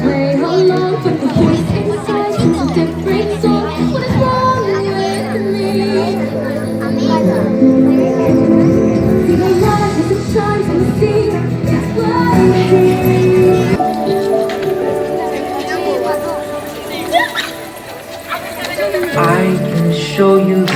play along with the voice inside. It's a different song. What is wrong with me? See the light as it shines on the sea. It's flying. I can show you the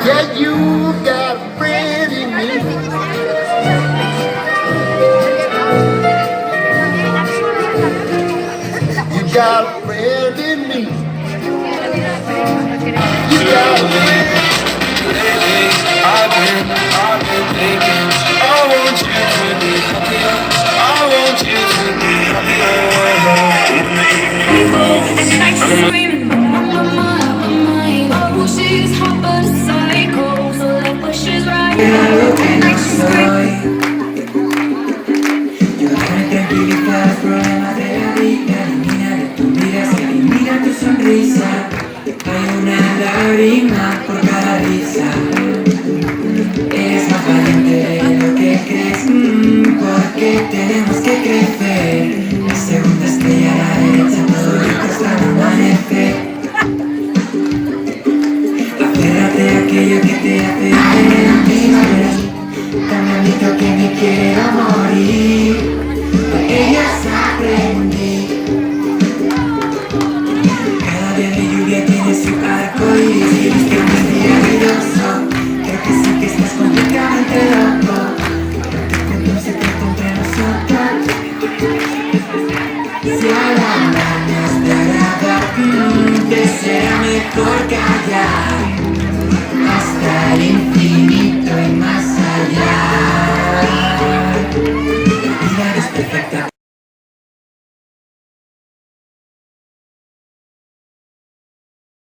Yeah, you got a friend in me. You got a friend in me. You got a friend. Lately, I've been thinking, I want you to be happier. I want you to be happier. And nights screaming, my mind. Oh, she's hot but a psycho, so that pushes right. And nights screaming. Yo déjame tranquilizar los problemas de la vida. Elimina de tu vida, se elimina tu sonrisa. Hay una lágrima por cada risa. Eres más valiente de lo que crees, porque tenemos que crecer. La segunda estrella a la derecha, todo listo hasta el amanecer. Aférrate a aquello que te hace bien. Tan bonito que me quiere amor.